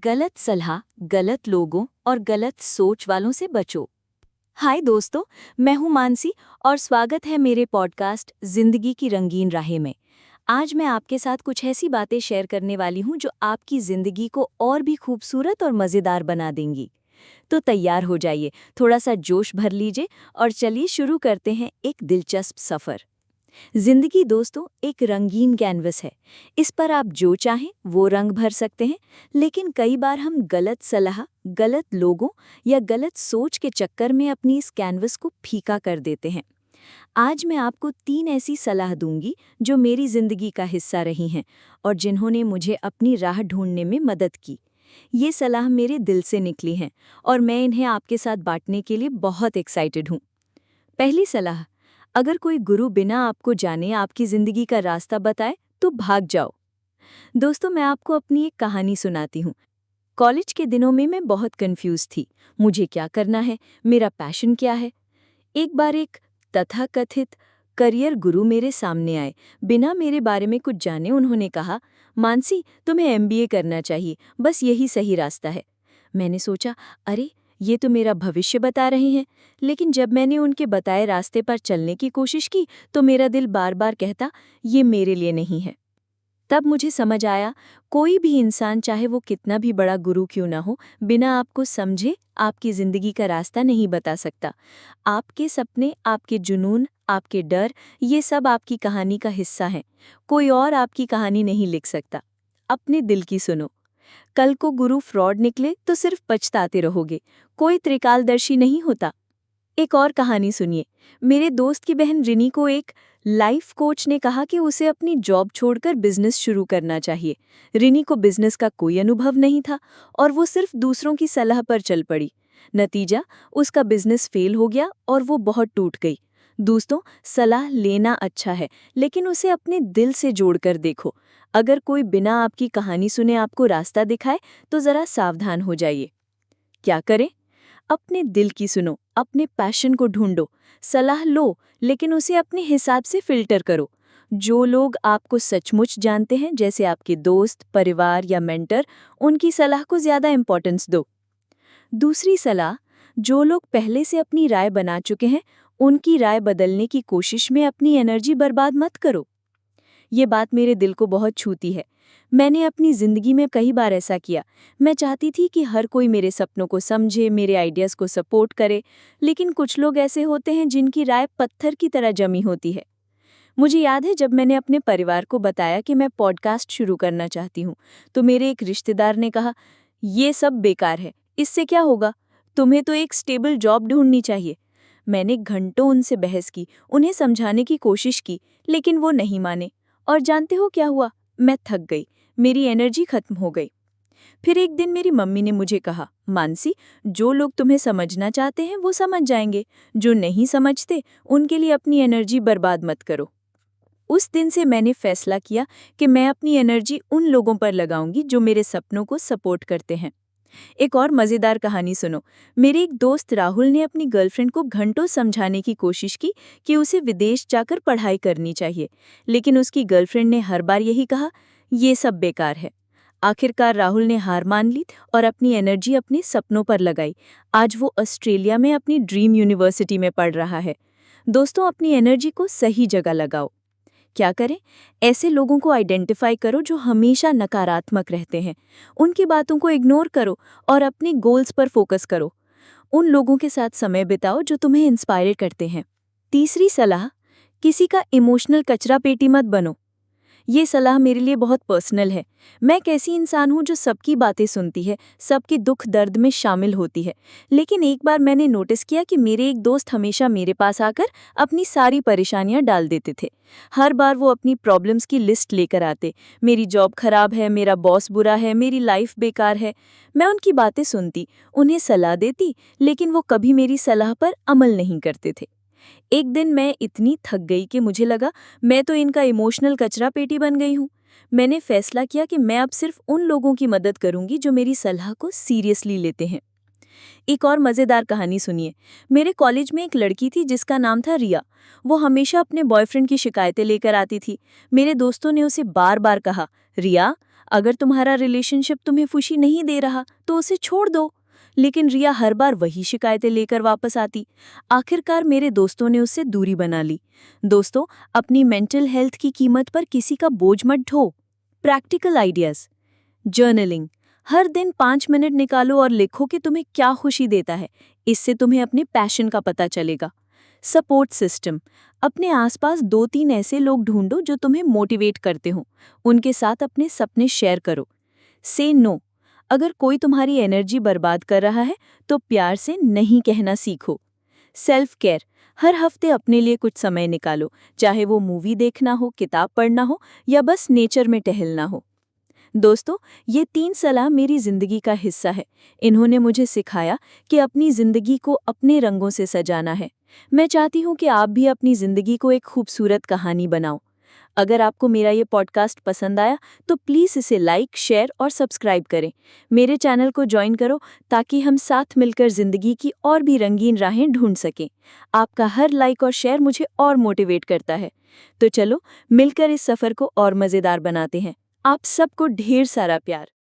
गलत सलाह, गलत लोगों और गलत सोच वालों से बचो। हाय दोस्तों, मैं हूं मानसी और स्वागत है मेरे पॉडकास्ट जिंदगी की रंगीन राहें में। आज मैं आपके साथ कुछ ऐसी बातें शेयर करने वाली हूं जो आपकी जिंदगी को और भी खूबसूरत और मज़ेदार बना देंगी। तो तैयार हो जाइए, थोड़ा सा जोश भर लीजिए और चलिए शुरू करते हैं एक दिलचस्प सफ़र। जिंदगी दोस्तों एक रंगीन कैनवस है। इस पर आप जो चाहें वो रंग भर सकते हैं, लेकिन कई बार हम गलत सलाह, गलत लोगों या गलत सोच के चक्कर में अपनी इस कैनवस को फीका कर देते हैं। आज मैं आपको 3 ऐसी सलाह दूंगी जो मेरी जिंदगी का हिस्सा रही हैं और जिन्होंने मुझे अपनी राह ढूंढने में मदद की। ये सलाह मेरे दिल से निकली हैं और मैं इन्हें आपके साथ बांटने के लिए बहुत एक्साइटेड हूँ। पहली सलाह, अगर कोई गुरु बिना आपको जाने आपकी जिंदगी का रास्ता बताए तो भाग जाओ। दोस्तों, मैं आपको अपनी एक कहानी सुनाती हूँ। कॉलेज के दिनों में मैं बहुत कंफ्यूज थी। मुझे क्या करना है, मेरा पैशन क्या है। एक बार एक तथाकथित करियर गुरु मेरे सामने आए। बिना मेरे बारे में कुछ जाने उन्होंने कहा, मानसी तुम्हें एमबीए करना चाहिए, बस यही सही रास्ता है। मैंने सोचा, अरे ये तो मेरा भविष्य बता रहे हैं। लेकिन जब मैंने उनके बताए रास्ते पर चलने की कोशिश की तो मेरा दिल बार बार कहता, ये मेरे लिए नहीं है। तब मुझे समझ आया, कोई भी इंसान चाहे वो कितना भी बड़ा गुरु क्यों ना हो, बिना आपको समझे आपकी जिंदगी का रास्ता नहीं बता सकता। आपके सपने, आपके जुनून, आपके डर, ये सब आपकी कहानी का हिस्सा हैं। कोई और आपकी कहानी नहीं लिख सकता। अपने दिल की सुनो। कल को गुरु फ्रॉड निकले तो सिर्फ पछताते रहोगे। कोई त्रिकालदर्शी नहीं होता। एक और कहानी सुनिए। मेरे दोस्त की बहन रिनी को एक लाइफ कोच ने कहा कि उसे अपनी जॉब छोड़कर बिजनेस शुरू करना चाहिए। रिनी को बिजनेस का कोई अनुभव नहीं था और वो सिर्फ दूसरों की सलाह पर चल पड़ी। नतीजा, उसका बिजनेस फेल हो गया और वो बहुत टूट गई। दोस्तों, सलाह लेना अच्छा है, लेकिन उसे अपने दिल से जोड़कर देखो। अगर कोई बिना आपकी कहानी सुने आपको रास्ता दिखाए तो जरा सावधान हो जाइए। क्या करें? अपने दिल की सुनो, अपने पैशन को ढूंढो। सलाह लो, लेकिन उसे अपने हिसाब से फिल्टर करो। जो लोग आपको सचमुच जानते हैं, जैसे आपके दोस्त, परिवार या मेंटर, उनकी सलाह को ज्यादा इंपॉर्टेंस दो। दूसरी सलाह, जो लोग पहले से अपनी राय बना चुके हैं, उनकी राय बदलने की कोशिश में अपनी एनर्जी बर्बाद मत करो। ये बात मेरे दिल को बहुत छूती है। मैंने अपनी जिंदगी में कई बार ऐसा किया। मैं चाहती थी कि हर कोई मेरे सपनों को समझे, मेरे आइडियाज़ को सपोर्ट करे, लेकिन कुछ लोग ऐसे होते हैं जिनकी राय पत्थर की तरह जमी होती है। मुझे याद है जब मैंने अपने परिवार को बताया कि मैं पॉडकास्ट शुरू करना चाहती हूँ, तो मेरे एक रिश्तेदार ने कहा, ये सब बेकार है, इससे क्या होगा? तुम्हें तो एक स्टेबल जॉब ढूंढनी चाहिए। मैंने घंटों उनसे बहस की, उन्हें समझाने की कोशिश की, लेकिन वो नहीं माने। और जानते हो क्या हुआ? मैं थक गई, मेरी एनर्जी खत्म हो गई। फिर एक दिन मेरी मम्मी ने मुझे कहा, मानसी, जो लोग तुम्हें समझना चाहते हैं वो समझ जाएंगे, जो नहीं समझते उनके लिए अपनी एनर्जी बर्बाद मत करो। उस दिन से मैंने फैसला किया कि मैं अपनी एनर्जी उन लोगों पर लगाऊंगी जो मेरे सपनों को सपोर्ट करते हैं। एक और मज़ेदार कहानी सुनो। मेरे एक दोस्त राहुल ने अपनी गर्लफ्रेंड को घंटों समझाने की कोशिश की कि उसे विदेश जाकर पढ़ाई करनी चाहिए, लेकिन उसकी गर्लफ्रेंड ने हर बार यही कहा, ये सब बेकार है। आखिरकार राहुल ने हार मान ली और अपनी एनर्जी अपने सपनों पर लगाई। आज वो ऑस्ट्रेलिया में अपनी ड्रीम यूनिवर्सिटी में पढ़ रहा है। दोस्तों, अपनी एनर्जी को सही जगह लगाओ। क्या करें? ऐसे लोगों को आइडेंटिफाई करो जो हमेशा नकारात्मक रहते हैं। उनकी बातों को इग्नोर करो और अपने गोल्स पर फोकस करो। उन लोगों के साथ समय बिताओ जो तुम्हें इंस्पायर करते हैं। तीसरी सलाह, किसी का इमोशनल कचरा पेटी मत बनो। ये सलाह मेरे लिए बहुत पर्सनल है। मैं एक ऐसी इंसान हूँ जो सबकी बातें सुनती है, सबके दुख दर्द में शामिल होती है। लेकिन एक बार मैंने नोटिस किया कि मेरे एक दोस्त हमेशा मेरे पास आकर अपनी सारी परेशानियां डाल देते थे। हर बार वो अपनी प्रॉब्लम्स की लिस्ट लेकर आते, मेरी जॉब खराब है, मेरा बॉस बुरा है, मेरी लाइफ बेकार है। मैं उनकी बातें सुनती, उन्हें सलाह देती, लेकिन वो कभी मेरी सलाह पर अमल नहीं करते थे। एक दिन मैं इतनी थक गई कि मुझे लगा मैं तो इनका इमोशनल कचरा पेटी बन गई हूँ। मैंने फैसला किया कि मैं अब सिर्फ उन लोगों की मदद करूंगी जो मेरी सलाह को सीरियसली लेते हैं। एक और मज़ेदार कहानी सुनिए। मेरे कॉलेज में एक लड़की थी जिसका नाम था रिया। वो हमेशा अपने बॉयफ्रेंड की शिकायतें लेकर आती थी। मेरे दोस्तों ने उसे बार बार कहा, रिया, अगर तुम्हारा रिलेशनशिप तुम्हें खुशी नहीं दे रहा तो उसे छोड़ दो। लेकिन रिया हर बार वही शिकायतें लेकर वापस आती। आखिरकार मेरे दोस्तों ने उससे दूरी बना ली। दोस्तों, अपनी मेंटल हेल्थ की कीमत पर किसी का बोझ मत ढो। Practical ideas. जर्नलिंग। हर दिन 5 मिनट निकालो और लिखो कि तुम्हें क्या खुशी देता है। इससे तुम्हें अपने पैशन का पता चलेगा। Support system. अपने आसपास 2-3 ऐसे लोग ढूंढो जो तुम्हें मोटिवेट करते हो। उनके साथ अपने सपने शेयर करो। से नो। अगर कोई तुम्हारी एनर्जी बर्बाद कर रहा है तो प्यार से नहीं कहना सीखो। Self care. हर हफ्ते अपने लिए कुछ समय निकालो, चाहे वो मूवी देखना हो, किताब पढ़ना हो या बस नेचर में टहलना हो। दोस्तों, ये 3 सलाह मेरी जिंदगी का हिस्सा है। इन्होंने मुझे सिखाया कि अपनी जिंदगी को अपने रंगों से सजाना है। मैं चाहती हूँ कि आप भी अपनी जिंदगी को एक खूबसूरत कहानी बनाओ। अगर आपको मेरा ये पॉडकास्ट पसंद आया तो प्लीज़ इसे लाइक, शेयर और सब्सक्राइब करें। मेरे चैनल को ज्वाइन करो ताकि हम साथ मिलकर जिंदगी की और भी रंगीन राहें ढूंढ सकें। आपका हर लाइक और शेयर मुझे और मोटिवेट करता है। तो चलो, मिलकर इस सफ़र को और मज़ेदार बनाते हैं। आप सबको ढेर सारा प्यार।